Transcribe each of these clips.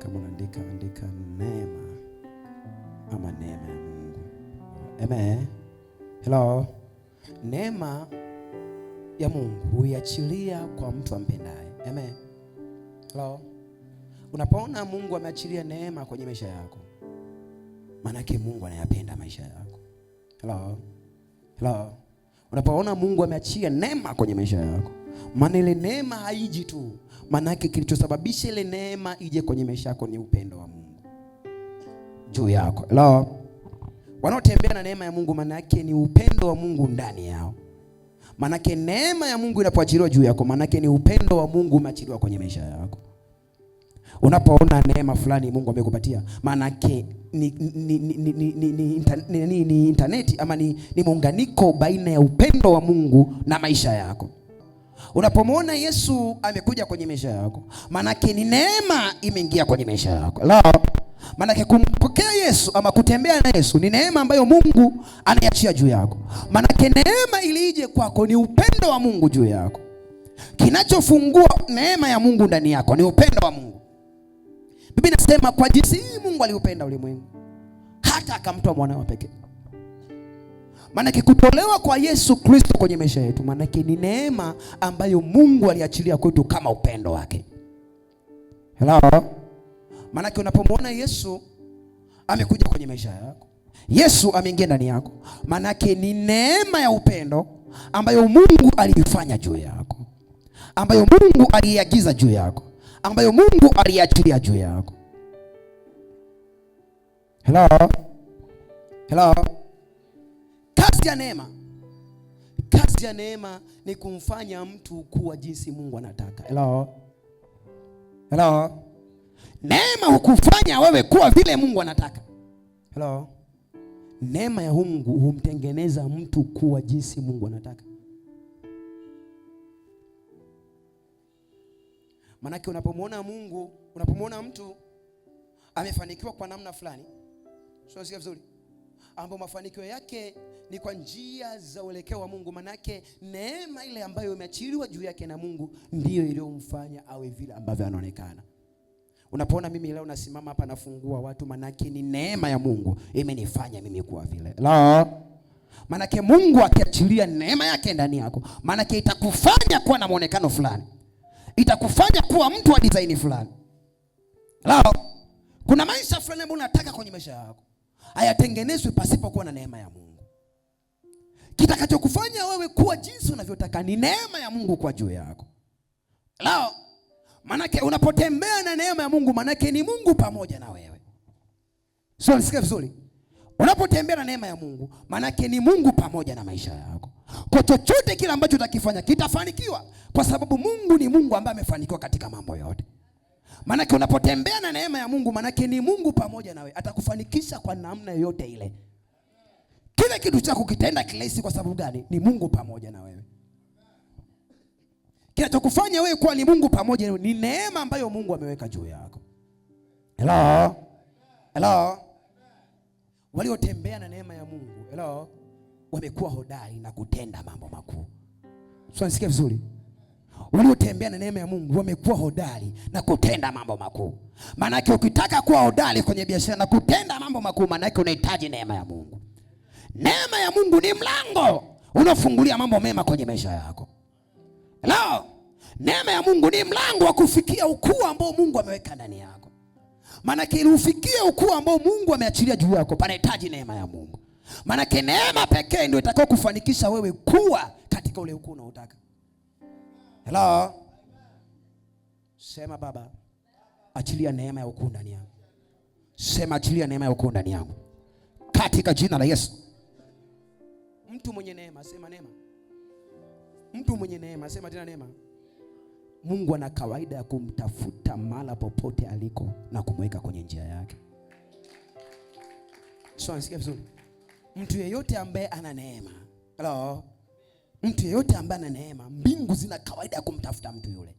kama unaandika andika neema ama neema ya Mungu. Amen. Hello. Neema ya Mungu huiachilia kwa mtu ampendaye. Amen. Hello. Unapoona Mungu ameachilia neema kwenye maisha yako, maana yake Mungu anayapenda maisha yako. Hello. Hello. Unapoona Mungu ameachia neema kwenye maisha yako, maana ile neema haiji tu, maana yake kilichosababisha ile neema ije kwenye maisha yako ni upendo wa Mungu juu yako. Hello. Wanaotembea na neema ya Mungu, maana yake ni upendo wa Mungu ndani yao. Maana yake neema ya Mungu inapoachiliwa juu yako, maana yake ni upendo wa Mungu umeachiliwa kwenye maisha yako. Unapoona neema fulani Mungu amekupatia, maana yake ni interneti ama ni muunganiko baina ya upendo wa Mungu na maisha yako. Unapomwona Yesu amekuja kwenye maisha yako, maana yake ni neema imeingia kwenye maisha yako. La, maana yake kumpokea Yesu ama kutembea na Yesu ni neema ambayo Mungu anaiachia juu yako. Maana yake neema ilije kwako ni upendo wa Mungu juu yako. Kinachofungua neema ya Mungu ndani yako ni upendo wa Mungu. Biblia inasema kwa jinsi hii Mungu aliupenda ulimwengu hata akamtoa mwanawe pekee. Maana yake kutolewa kwa Yesu Kristo kwenye maisha yetu, maana yake ni neema ambayo Mungu aliachilia kwetu kama upendo wake. Hello. Maana yake unapomwona Yesu amekuja kwenye maisha yako, Yesu ameingia ndani yako, maana yake ni neema ya upendo ambayo Mungu aliifanya juu yako, ambayo Mungu aliagiza juu yako, ambayo Mungu aliachilia juu yako. Hello. Hello. Kazi ya neema. Kazi ya neema ni kumfanya mtu kuwa jinsi Mungu anataka. Hello. Hello. Neema hukufanya wewe kuwa vile Mungu anataka. Hello. Neema ya Mungu humtengeneza mtu kuwa jinsi Mungu anataka. Manake unapomwona Mungu, unapomwona mtu amefanikiwa kwa namna fulani, sio sikia vizuri, ambapo mafanikio yake ni kwa njia za uelekeo wa Mungu, manake neema ile ambayo imeachiliwa juu yake na Mungu ndiyo iliyomfanya awe vile ambavyo anaonekana. Unapoona mimi leo nasimama hapa nafungua watu, manake ni neema ya Mungu imenifanya mimi kuwa vile. La. Manake Mungu akiachilia neema yake ndani yako, manake itakufanya kuwa na muonekano fulani, itakufanya kuwa mtu wa design fulani. La. Kuna maisha fulani ambayo unataka kwenye maisha yako, hayatengenezwi pasipo kuwa na neema ya Mungu. Kitakachokufanya wewe kuwa jinsi unavyotaka ni neema ya Mungu kwa juu yako. La. Manake unapotembea na neema ya Mungu, manake ni Mungu pamoja na wewe. Sio, nisikie vizuri. Unapotembea na neema ya Mungu, manake ni Mungu pamoja na maisha yako. Kwa chochote kile ambacho utakifanya kitafanikiwa, kwa sababu Mungu ni Mungu ambaye amefanikiwa katika mambo yote. Manake unapotembea na neema ya Mungu, manake ni Mungu pamoja na wewe, atakufanikisha kwa namna yoyote ile. Kile kitu chako kitenda kirahisi kwa sababu gani? Ni Mungu pamoja na wewe. Kinachokufanya wewe kuwa ni Mungu pamoja na wewe ni neema ambayo Mungu ameweka juu yako. Hello. Hello. Waliotembea na neema ya Mungu, hello, wamekuwa hodari na kutenda mambo makuu. Sio, nisikie vizuri. Waliotembea na neema ya Mungu wamekuwa hodari na kutenda mambo makuu. Maana yake ukitaka kuwa hodari kwenye biashara na kutenda mambo makuu, maana yake unahitaji neema ya Mungu. Neema ya Mungu ni mlango unaofungulia mambo mema kwenye maisha yako. Hello. Neema ya Mungu ni mlango wa kufikia ukuu ambao Mungu ameweka ndani yako. Maana yake ili ufikie ukuu ambao Mungu ameachilia juu yako, panahitaji neema ya Mungu. Maana yake neema pekee ndio itakao kufanikisha wewe kuwa katika ule ukuu unaotaka. Hello. Sema Baba, achilia neema ya ukuu ndani yangu. Sema achilia neema ya ukuu ndani yangu, katika jina la Yesu. Mtu mwenye neema, sema neema. Mtu mwenye neema, sema tena neema. Mungu ana kawaida ya kumtafuta mahali popote aliko na kumweka kwenye njia yake. So, nisikia vizuri. Mtu yeyote ambaye ana neema, hello, mtu yeyote ambaye ana neema, mbingu zina kawaida ya kumtafuta mtu yule.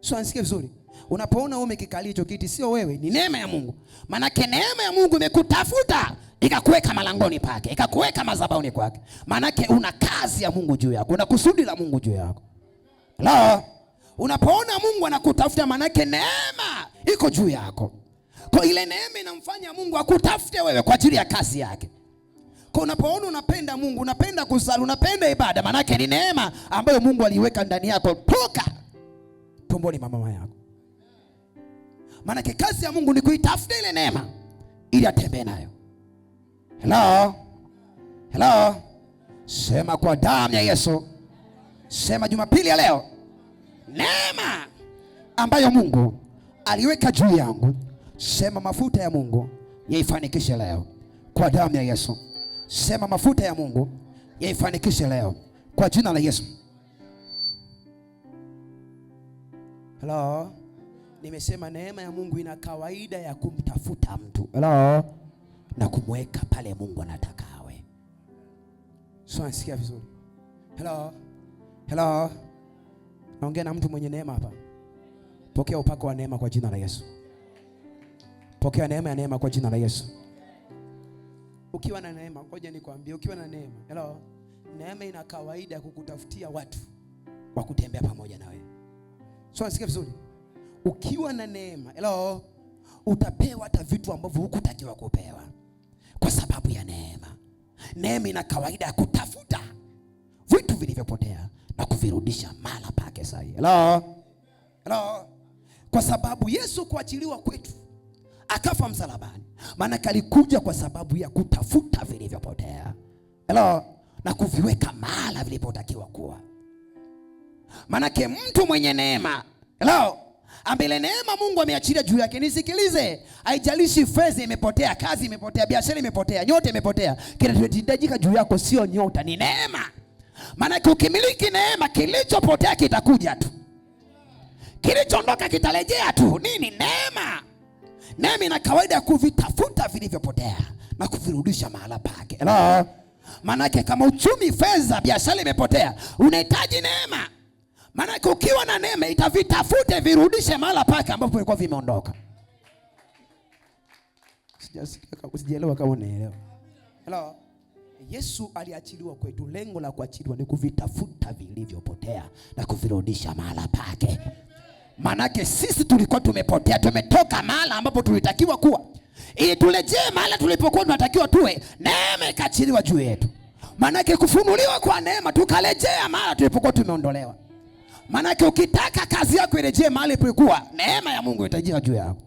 So, nisikia vizuri. Unapoona wewe umekikalia hicho kiti, sio wewe, ni neema ya Mungu. Maana neema ya Mungu imekutafuta, ikakuweka malangoni pake, ikakuweka madhabahuni kwake. Maana una kazi ya Mungu juu yako, una kusudi la Mungu juu yako. Hello. Unapoona Mungu anakutafuta, manake neema iko juu yako. Kwa ile neema inamfanya Mungu akutafute wewe kwa ajili ya kazi yake. Kwa unapoona unapenda Mungu, unapenda kusali, unapenda ibada, manake ni neema ambayo Mungu aliweka ndani yako toka tumboni mama yako. Manake kazi ya Mungu ni kuitafuta ile neema ili atembee nayo. Hello? Hello? Sema kwa damu ya Yesu. Sema Jumapili ya leo, neema ambayo Mungu aliweka juu yangu, sema mafuta ya Mungu yaifanikishe leo kwa damu ya Yesu. Sema mafuta ya Mungu yaifanikishe leo kwa jina la Yesu. Hello? Nimesema neema ya Mungu ina kawaida ya kumtafuta mtu. Hello? Na kumweka pale Mungu anataka awe. Sio, nasikia vizuri? Hello? Hello? Naongea na mtu mwenye neema hapa. Pokea upako wa neema kwa jina la Yesu. Pokea neema ya neema kwa jina la Yesu. Ukiwa na neema, ngoja nikwambie, ukiwa na neema, hello, neema ina kawaida ya kukutafutia watu wa kutembea pamoja na wewe. Sio, nasikia vizuri? Ukiwa na neema, hello, utapewa hata vitu ambavyo hukutakiwa kupewa kwa sababu ya neema. Neema ina kawaida ya kutafuta vitu vilivyopotea na kuvirudisha mahali pake sahihi. Hello? Hello? Kwa sababu Yesu kuachiliwa kwetu akafa msalabani, maana alikuja kwa sababu ya kutafuta vilivyopotea. Hello? Na kuviweka mahali vilipotakiwa kuwa. Manake mtu mwenye neema, hello, ambele neema Mungu ameachilia juu yake, nisikilize, haijalishi fedha imepotea, kazi imepotea, biashara imepotea, nyota imepotea, kinachohitajika juu yako sio nyota, ni neema. Manake ukimiliki neema, kilichopotea kitakuja tu, kilichoondoka kitarejea tu. Nini? Neema. Neema ina kawaida ya kuvitafuta vilivyopotea na kuvirudisha mahali pake. Hello? Manake kama uchumi, fedha, biashara imepotea, unahitaji neema. Manake ukiwa na neema itavitafute virudishe mahali pake ambapo vilikuwa vimeondoka. Sijaelewa kama unaelewa. Hello? Yesu aliachiliwa kwetu, lengo la kuachiliwa ni kuvitafuta vilivyopotea na kuvirudisha mahali pake. Manake sisi tulikuwa tumepotea, tumetoka mahali ambapo tulitakiwa kuwa, ili turejee mahali tulipokuwa tunatakiwa tuwe. Neema ikaachiliwa juu yetu. Manake kufunuliwa kwa neema tukarejea mahali tulipokuwa tumeondolewa. Manake ukitaka kazi yako irejee mahali ilipokuwa, neema ya Mungu itajia juu yako.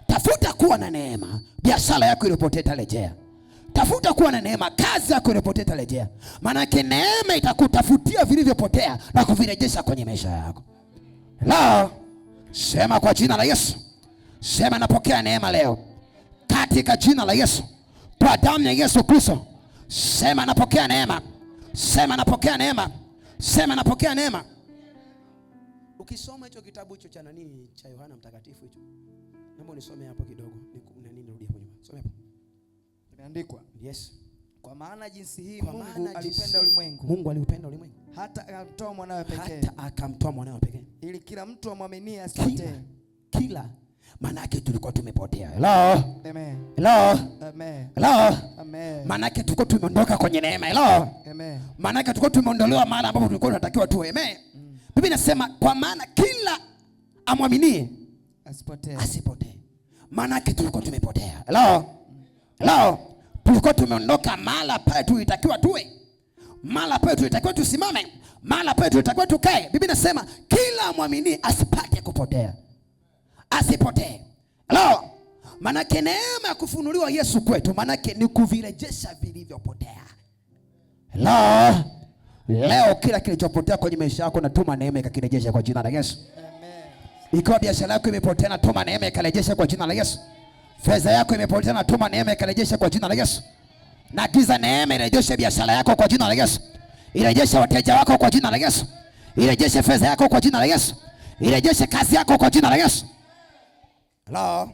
Tafuta kuwa na neema, biashara yako iliyopotea itarejea. Tafuta kuwa na neema, kazi yako iliyopotea itarejea. Manake neema itakutafutia vilivyopotea na kuvirejesha kwenye maisha yako. La, sema kwa jina la Yesu. Sema napokea neema leo katika jina la Yesu, kwa damu ya Yesu Kristo. Sema napokea neema. Sema napokea neema. Sema napokea neema. Ukisoma hicho kitabu hicho cha nani cha Yohana Mtakatifu hicho, naomba unisome hapo kidogo. Nirudi hapo nyuma. Soma hapo. Imeandikwa. Yes. Kwa maana jinsi hii Mungu alipenda ulimwengu. Mungu aliupenda ulimwengu hata akamtoa mwanawe pekee. Hata akamtoa mwanawe pekee. Ili kila mtu amwaminie asipotee. Kila manake tulikuwa tumepotea. Hello? Amen. Hello? Amen. Hello? Amen. Manake tulikuwa tumeondoka kwenye neema. Hello? Amen. Manake tulikuwa tumeondolewa mahali ambapo tulikuwa tunatakiwa tuwe. Amen. Biblia inasema kwa maana kila amwaminie asipotee. Asipotee. Manake tulikuwa tumepotea. Hello? Hello? Tulikuwa tumeondoka mahali pale tulitakiwa tuwe. Mahali pale tulitakiwa tusimame. Mahali pale tulitakiwa tukae. Biblia inasema kila amwaminie asipate kupotea. Asipotee. Hello? Manake neema ya kufunuliwa Yesu kwetu, manake ni kuvirejesha vilivyopotea. Hello? Leo kila kilichopotea kwenye maisha yako natuma neema ikakirejesha kwa jina la Yesu. Amen. Ikiwa biashara yako imepotea natuma neema ikarejesha kwa jina la Yesu. Fedha yako imepotea natuma neema ikarejesha kwa jina la Yesu. Naagiza neema irejeshe biashara yako kwa jina la Yesu. Irejeshe wateja wako kwa jina la Yesu. Irejeshe fedha yako kwa jina la Yesu. Irejeshe kazi yako kwa jina la Yesu. Hello?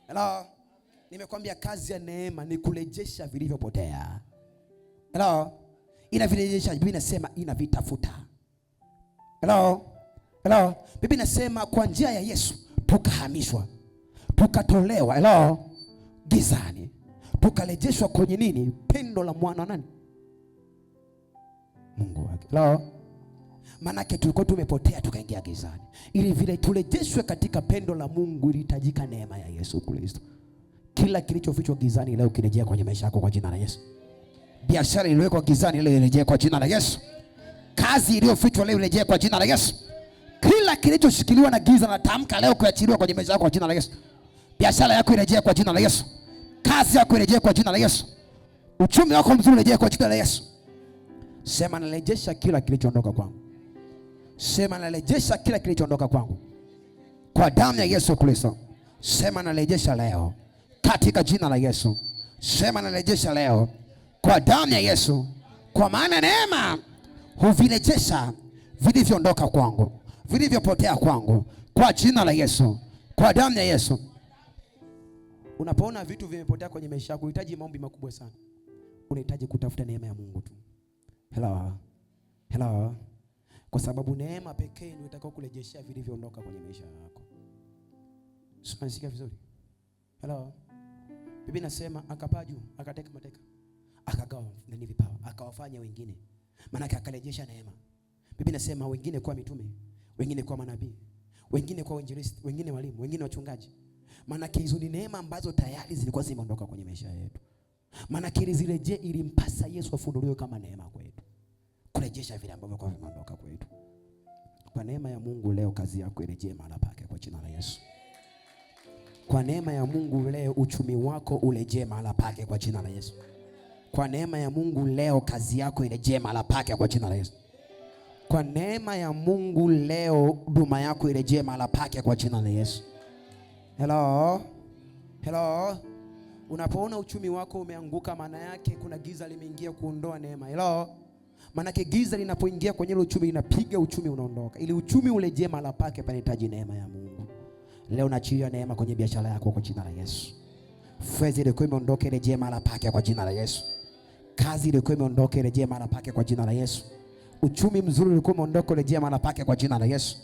Hello? Nimekwambia kazi ya neema ni kurejesha vilivyopotea. Hello? Inavirejesha. Biblia inasema inavitafuta. Hello? Hello? Biblia inasema kwa njia ya Yesu tukahamishwa, tukatolewa, hello, gizani, tukarejeshwa kwenye nini? Pendo la mwana nani? Mungu wake. Hello? Manake tulikuwa tumepotea tukaingia gizani. Ili vile turejeshwe katika pendo la Mungu, ilihitajika neema ya Yesu Kristo. Kila kilichofichwa gizani leo kirejea kwenye maisha yako kwa jina la Yesu. Biashara iliyowekwa gizani leo irejee kwa jina la Yesu. Kazi iliyofichwa leo irejee kwa jina la Yesu. Kila kilichoshikiliwa na giza na tamka leo kuachiliwa kwenye maisha yako kwa jina la Yesu. Biashara yako irejee kwa jina la Yesu. Kazi yako irejee kwa jina la Yesu. Uchumi wako mzuri urejee kwa jina la Yesu. Sema narejesha kila kilichoondoka kwangu. Sema narejesha kila kilichoondoka kwangu kwa damu ya Yesu Kristo. Sema narejesha leo katika jina la Yesu. Sema narejesha leo kwa damu ya Yesu, kwa maana neema huvirejesha vilivyoondoka kwangu, vilivyopotea kwangu, kwa jina la Yesu, kwa damu ya Yesu. Unapoona vitu vimepotea kwenye maisha yako, unahitaji maombi makubwa sana. Unahitaji kutafuta neema ya Mungu tu. Hello. Kwa sababu neema pekee ndio itakao kurejeshea vilivyoondoka kwenye maisha yako. Unasikia vizuri? Hello. Biblia inasema akapaa juu, akateka mateka, akagawa ndani vipawa, akawafanya wengine. Maana akarejesha neema. Biblia inasema wengine kwa mitume, wengine kwa manabii, wengine kwa wainjilisti, wengine walimu, wengine wachungaji. Maana hizo ni neema ambazo tayari zilikuwa zimeondoka kwenye maisha yetu. Maana zirejee, ilimpasa Yesu afunuliwe kama neema kwetu, kurejesha vile ambavyo kwa vimeondoka kwetu. Kwa neema ya Mungu leo kazi yako irejee mahali pake kwa jina la Yesu. Kwa neema ya Mungu leo uchumi wako urejee mahali pake kwa jina la Yesu. Kwa neema ya Mungu leo kazi yako irejee mahali pake kwa jina la Yesu. Kwa neema ya Mungu leo huduma yako irejee mahali pake kwa jina la Yesu. Hello. Unapoona uchumi wako umeanguka, maana yake kuna giza limeingia kuondoa neema. Maana yake giza linapoingia kwenye uchumi linapiga uchumi unaondoka. Ili uchumi urejee mahali pake panahitaji neema ya Mungu. Leo naachilia neema kwenye biashara yako kwa jina la Yesu. Fedha ile imeondoka irejee mahali pake kwa jina la Yesu. Kazi ile imeondoka irejee mahali pake kwa jina la Yesu. Uchumi mzuri ulikuwa umeondoka urejee mahali pake kwa jina la Yesu.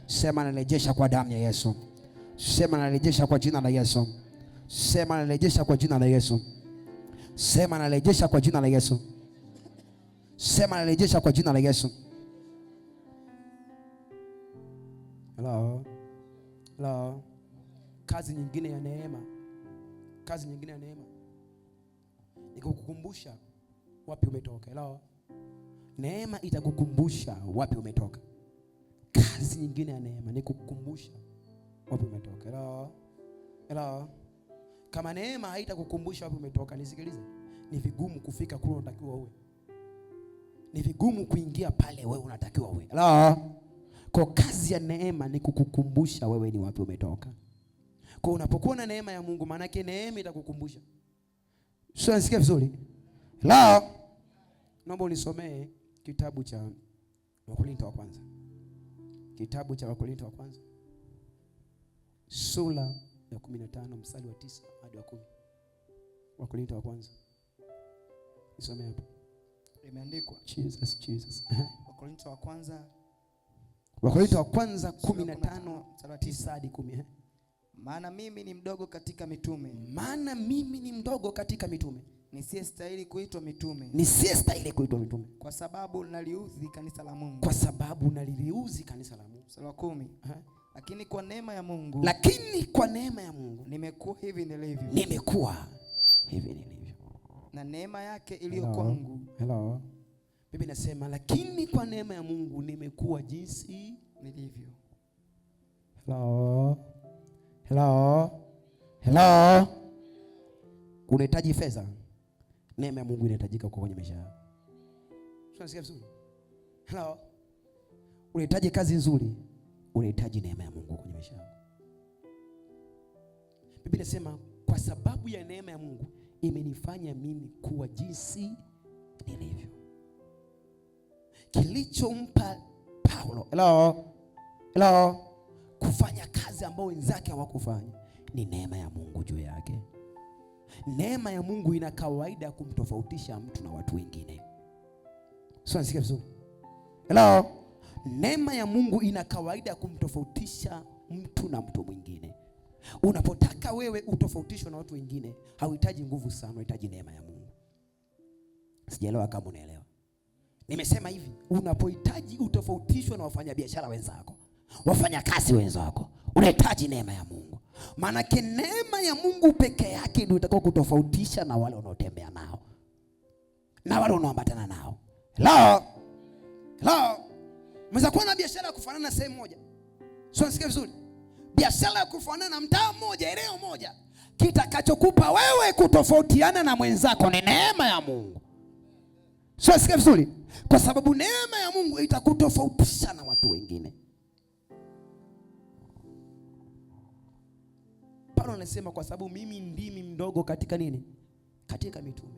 Sema narejesha kwa damu ya Yesu. Sema narejesha kwa jina la Yesu. Sema narejesha kwa jina la Yesu. Sema narejesha kwa jina la Yesu. Sema narejesha kwa jina la Yesu. Hello. Kazi nyingine ya neema. Kazi nyingine ya neema ni kukukumbusha wapi umetoka. Neema itakukumbusha wapi umetoka. Kazi nyingine ya neema ni kukukumbusha wapi umetoka. Kama neema haitakukumbusha wapi umetoka, nisikilize, ni vigumu kufika kule unatakiwa uwe. Ni vigumu kuingia pale wewe unatakiwa uwe. Kwa kazi ya neema ni kukukumbusha wewe ni wapi umetoka. Kwa unapokuwa na neema ya Mungu, maana yake neema itakukumbusha. Sio, nasikia vizuri? Naomba unisomee kitabu cha Wakorintho wa kwanza. Kitabu cha Wakorintho wa kwanza, sura ya 15 mstari wa 9 hadi wa 10. Wakorintho wa kwanza. Nisomee hapo. Imeandikwa. Jesus. Wakorintho wa kwanza 15 9 hadi 10. Maana mimi ni mdogo katika mitume. Nisiyestahili kuitwa mitume. Kwa sababu naliudhi kanisa la Mungu. Sura 10. Lakini kwa neema ya Mungu. Nimekuwa hivi nilivyo. Na neema yake iliyo kwangu. Biblia inasema lakini kwa neema ya Mungu nimekuwa jinsi nilivyo. Hello. Unahitaji fedha, neema ya Mungu inahitajika kwa kwenye maisha yako. Unasikia vizuri? Unahitaji kazi nzuri, unahitaji neema ya Mungu kwenye maisha yako. Biblia inasema kwa sababu ya neema ya Mungu imenifanya mimi kuwa jinsi nilivyo. Kilichompa Paulo kufanya kazi ambayo wenzake hawakufanya ni neema ya Mungu juu yake. Neema ya Mungu ina kawaida kumtofautisha mtu na watu wengine. Sio, nasikia vizuri? Neema ya Mungu ina kawaida kumtofautisha mtu na mtu mwingine. Unapotaka wewe utofautishwe na watu wengine, hauhitaji nguvu sana, unahitaji neema ya Mungu. Sijaelewa kama unaelewa. Nimesema hivi, unapohitaji utofautishwe na wafanyabiashara wenzako, wafanyakazi wenzako, unahitaji neema ya Mungu. Maanake neema ya Mungu peke yake ndio itakao kutofautisha na wale unaotembea nao, na wale unaoambatana nao. Hello. Mweza kuwa na biashara ya kufanana sehemu moja. Sio, nasikia vizuri. Biashara ya kufanana na mtaa mmoja, eneo moja. Kitakachokupa wewe kutofautiana na mwenzako ni neema ya Mungu. Sio, nasikia vizuri. Kwa sababu neema ya Mungu itakutofautisha na watu wengine. Paulo anasema kwa sababu mimi ndimi mdogo katika nini? Katika mitume.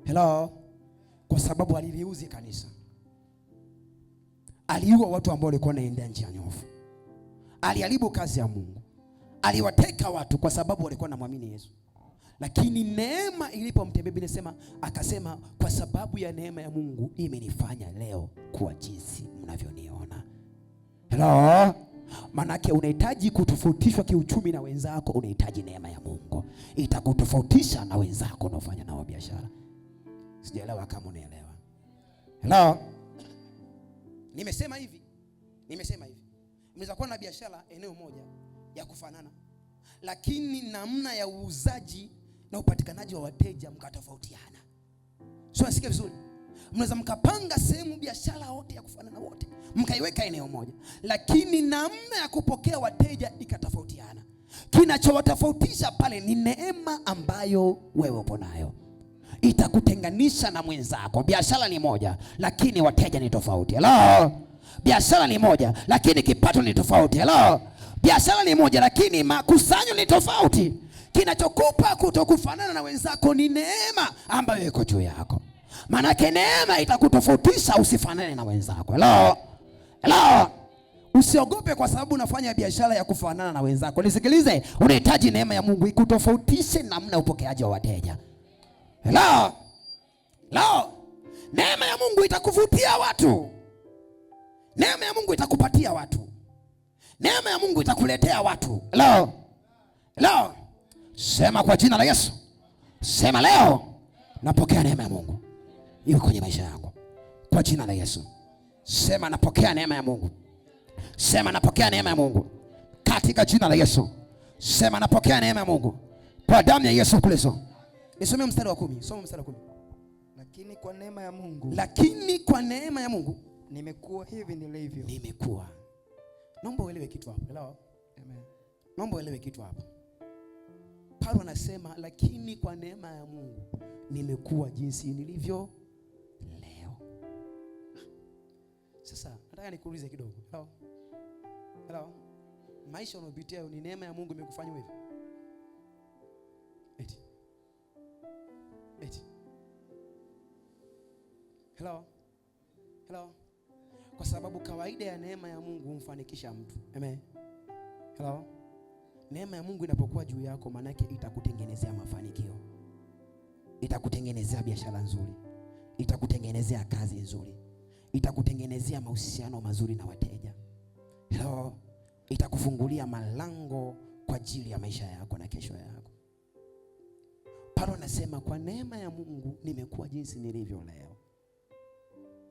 Hello. Kwa sababu aliliuzi kanisa. Aliua watu ambao walikuwa wanaendea njia nyofu. Aliharibu kazi ya Mungu. Aliwateka watu kwa sababu walikuwa wanamwamini Yesu. Lakini neema ilipomtembea, Biblia inasema akasema kwa sababu ya neema ya Mungu imenifanya leo kuwa jinsi mnavyoniona. Hello. Manake unahitaji kutofautishwa kiuchumi na wenzako, unahitaji neema ya Mungu. Itakutofautisha na wenzako unaofanya nao biashara. Sijaelewa kama unaelewa. Hello. Nimesema hivi. Mnaweza kuwa na biashara eneo moja ya kufanana, lakini namna ya uuzaji na upatikanaji wa wateja mkatofautiana. Sio, nasikia vizuri. Mnaweza mkapanga sehemu biashara wote ya kufanana wote, mkaiweka eneo moja, lakini namna ya kupokea wateja ikatofautiana. Kinachowatofautisha pale ni neema ambayo wewe upo nayo. Itakutenganisha na mwenzako. Biashara ni moja lakini wateja ni tofauti. Hello. Biashara ni moja lakini kipato ni tofauti. Hello. Biashara ni moja lakini makusanyo ni tofauti. Kinachokupa kutokufanana na wenzako ni neema ambayo iko juu yako. Manake neema itakutofautisha usifanane na wenzako. Hello. Usiogope kwa sababu unafanya biashara ya kufanana na wenzako. Nisikilize, unahitaji neema ya Mungu ikutofautishe namna upokeaji wa wateja. Hello. Neema ya Mungu itakuvutia watu. Neema ya Mungu itakupatia watu. Neema ya Mungu itakuletea watu. Hello. Sema kwa jina la Yesu. Sema leo napokea neema ya Mungu iwe kwenye maisha yangu. Kwa jina la Yesu. Sema napokea neema ya Mungu. Sema napokea neema ya Mungu katika jina la Yesu. Sema napokea neema ya Mungu kwa damu ya Yesu Kristo. Nisome mstari wa 10. Soma mstari wa 10. Lakini kwa neema ya Mungu nimekuwa hivi nilivyo. Nimekuwa. Naomba uelewe kitu hapa. Hello. Amen. Naomba uelewe kitu hapa. Paulo anasema lakini kwa neema ya Mungu nimekuwa jinsi nilivyo leo. Sasa nataka nikuulize kidogo. Hello. Maisha unayopitia ni neema ya Mungu imekufanya hivi? Eti. Hello. Kwa sababu kawaida ya neema ya Mungu humfanikisha mtu. Amen. Hello. Neema ya Mungu inapokuwa juu yako maana yake itakutengenezea mafanikio. Itakutengenezea biashara nzuri. Itakutengenezea kazi nzuri. Itakutengenezea mahusiano mazuri na wateja. Hello. Itakufungulia malango kwa ajili ya maisha yako na kesho yako. Paulo anasema kwa neema ya Mungu nimekuwa jinsi nilivyo leo.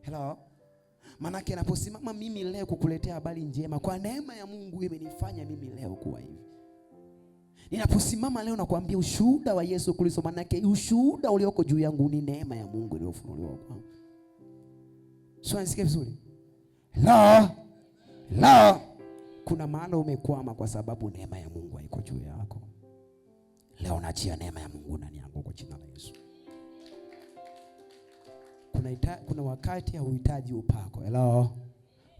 Hello. Manake ninaposimama mimi leo kukuletea habari njema, kwa neema ya Mungu imenifanya mimi leo kuwa hivi. Ninaposimama leo na kuambia ushuhuda wa Yesu Kristo, manake ushuhuda ulioko juu yangu ni neema ya Mungu iliyofunuliwa kwangu. Sio, nisikie vizuri. La. Kuna maana umekwama kwa sababu neema ya Mungu haiko juu yako. Leo naachia neema ya Mungu ndani yangu kwa jina la Yesu. Kuna wakati hauhitaji upako. Hello.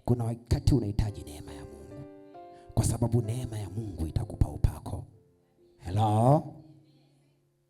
Kuna wakati unahitaji neema ya Mungu. Kwa sababu neema ya Mungu itakupa upako. Hello.